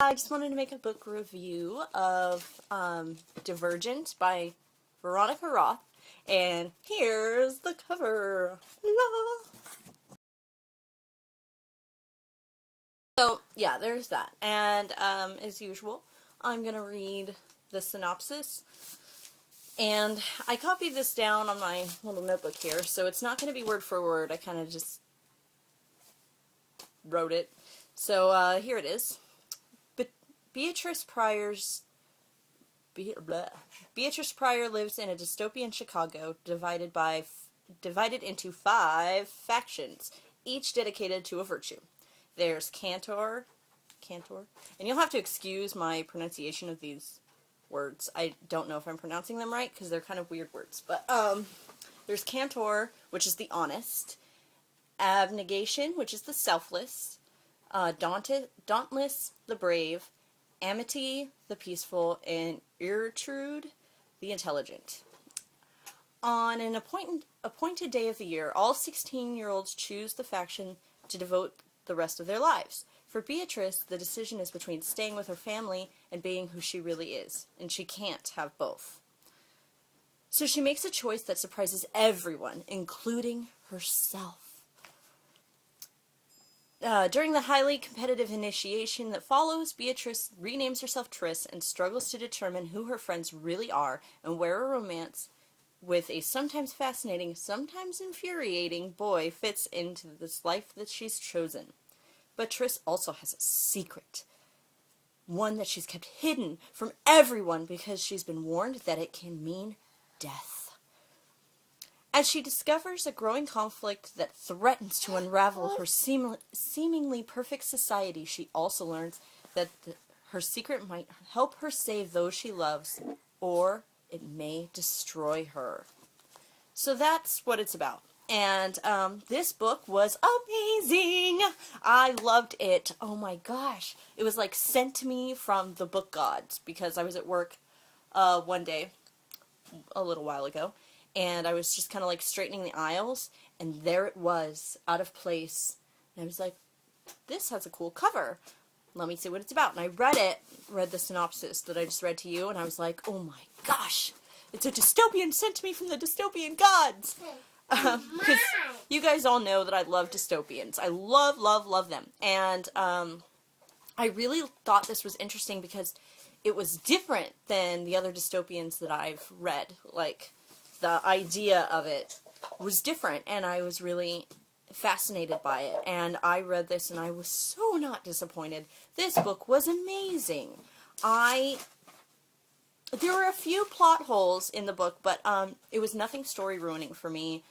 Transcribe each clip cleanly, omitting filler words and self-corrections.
I just wanted to make a book review of Divergent by Veronica Roth, and here's the cover. La. So, yeah, there's that. And, as usual, I'm gonna read the synopsis. And I copied this down on my little notebook here, so it's not gonna be word for word. I kind of just wrote it. So, here it is. Beatrice Pryor lives in a dystopian Chicago divided into 5 factions, each dedicated to a virtue. There's Cantor, and you'll have to excuse my pronunciation of these words. I don't know if I'm pronouncing them right because they're kind of weird words. But there's Cantor, which is the honest, Abnegation, which is the selfless, Dauntless, the brave, Amity, the peaceful, and Irtrude, the intelligent. On an appointed day of the year, all 16-year-olds choose the faction to devote the rest of their lives. For Beatrice, the decision is between staying with her family and being who she really is, and she can't have both. So she makes a choice that surprises everyone, including herself. During the highly competitive initiation that follows, Beatrice renames herself Triss and struggles to determine who her friends really are and where a romance with a sometimes fascinating, sometimes infuriating boy fits into this life that she's chosen. But Triss also has a secret, one that she's kept hidden from everyone because she's been warned that it can mean death. As she discovers a growing conflict that threatens to unravel her seemingly perfect society, she also learns that her secret might help her save those she loves, or it may destroy her. So that's what it's about. And this book was amazing! I loved it. Oh my gosh. It was like sent to me from the book gods because I was at work one day, a little while ago, and I was just kind of like straightening the aisles, and there it was, out of place. And I was like, this has a cool cover. Let me see what it's about. And I read the synopsis that I just read to you, and I was like, oh my gosh, it's a dystopian sent to me from the dystopian gods. Because you guys all know that I love dystopians. I love, love, love them. And I really thought this was interesting because it was different than the other dystopians that I've read. Like, the idea of it was different, and I was really fascinated by it. And I read this, and I was so not disappointed. This book was amazing. There were a few plot holes in the book, but it was nothing story ruining for me.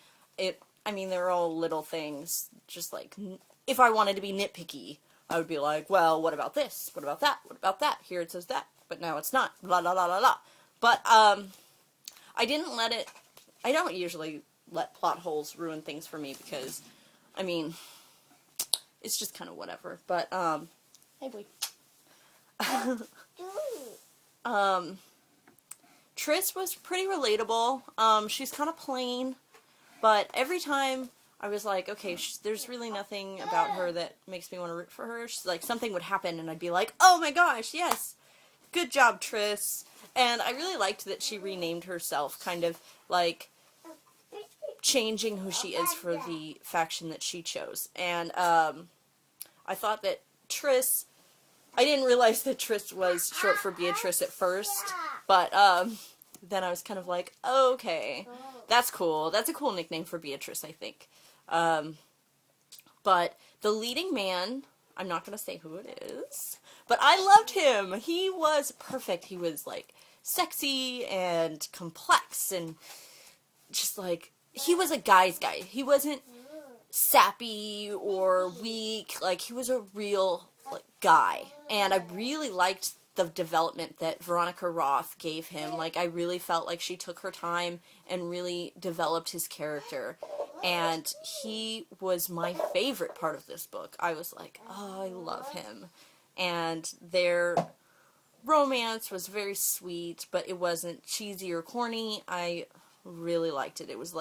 They're all little things. Just like, if I wanted to be nitpicky, I would be like, well, what about this? What about that? What about that? Here it says that, but now it's not. Blah, blah, blah, blah, blah. But I don't usually let plot holes ruin things for me because, it's just kind of whatever. But, hey boy. Triss was pretty relatable. She's kind of plain, but every time I was like, okay, there's really nothing about her that makes me want to root for her. She's like, something would happen and I'd be like, oh my gosh, yes, good job, Triss. And I really liked that she renamed herself, kind of like changing who she is for the faction that she chose. And I thought that Triss, I didn't realize that Triss was short for Beatrice at first, but then I was kind of like, okay, that's cool. That's a cool nickname for Beatrice, I think. But the leading man, I'm not going to say who it is, but I loved him. He was perfect. He was like sexy and complex and just like, he was a guy's guy. He wasn't sappy or weak. Like, he was a real guy. And I really liked the development that Veronica Roth gave him. Like, I really felt like she took her time and really developed his character. And he was my favorite part of this book. I was like, oh, I love him. And their romance was very sweet, but it wasn't cheesy or corny. I really liked it. It was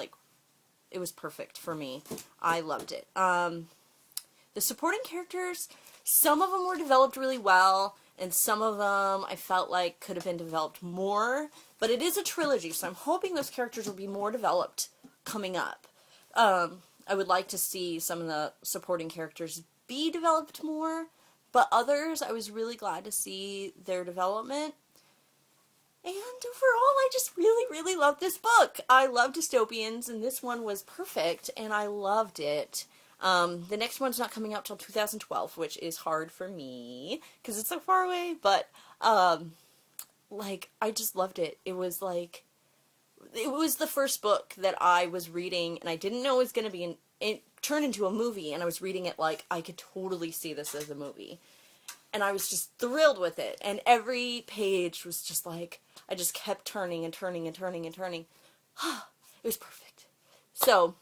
perfect for me. I loved it. The supporting characters, some of them were developed really well. and some of them I felt like could have been developed more, but it is a trilogy, so I'm hoping those characters will be more developed coming up. I would like to see some of the supporting characters be developed more, but others I was really glad to see their development. And overall, I just really, really love this book. I love dystopians, and this one was perfect, and I loved it. The next one's not coming out till 2012, which is hard for me, because it's so far away, but, like, I just loved it. It was the first book that I was reading, and I didn't know it was going to be turn into a movie, and I was reading it like, I could totally see this as a movie. And I was just thrilled with it, and every page was just like, I just kept turning and turning and turning and turning. It was perfect. So,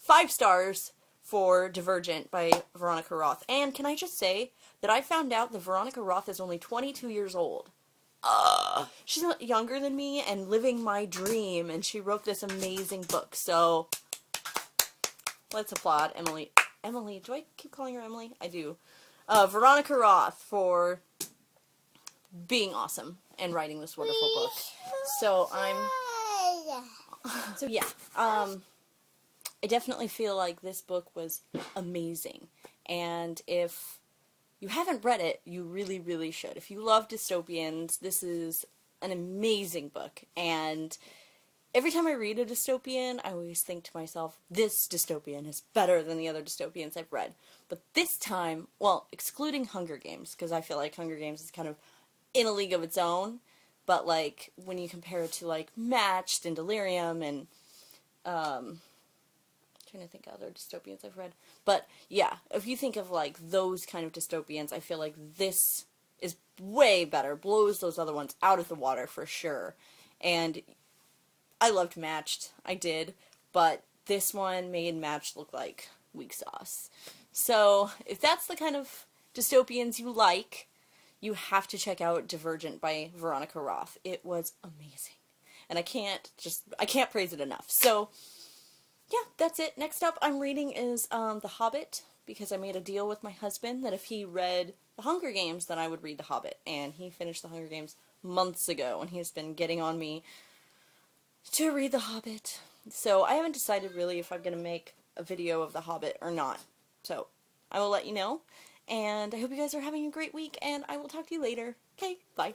5 stars for Divergent by Veronica Roth. And can I just say that I found out that Veronica Roth is only 22 years old. She's not younger than me and living my dream, and she wrote this amazing book. So, let's applaud Emily. Emily, do I keep calling her Emily? I do. Veronica Roth for being awesome and writing this wonderful book. So yeah, I definitely feel like this book was amazing. And if you haven't read it, you really, really should. If you love dystopians, this is an amazing book. And every time I read a dystopian, I always think to myself, this dystopian is better than the other dystopians I've read. But this time, well, excluding Hunger Games, because I feel like Hunger Games is kind of in a league of its own, but, like, when you compare it to, like, Matched and Delirium and, I'm trying to think of other dystopians I've read. But, yeah, if you think of, like, those kind of dystopians, I feel like this is way better, blows those other ones out of the water for sure. And I loved Matched, I did, but this one made Matched look like weak sauce. So, if that's the kind of dystopians you like, you have to check out Divergent by Veronica Roth. It was amazing. And I can't praise it enough. So, yeah, that's it. Next up I'm reading is The Hobbit, because I made a deal with my husband that if he read The Hunger Games, then I would read The Hobbit. And he finished The Hunger Games months ago, and he's been getting on me to read The Hobbit. So I haven't decided really if I'm going to make a video of The Hobbit or not. So I will let you know. And I hope you guys are having a great week, and I will talk to you later. Okay, bye.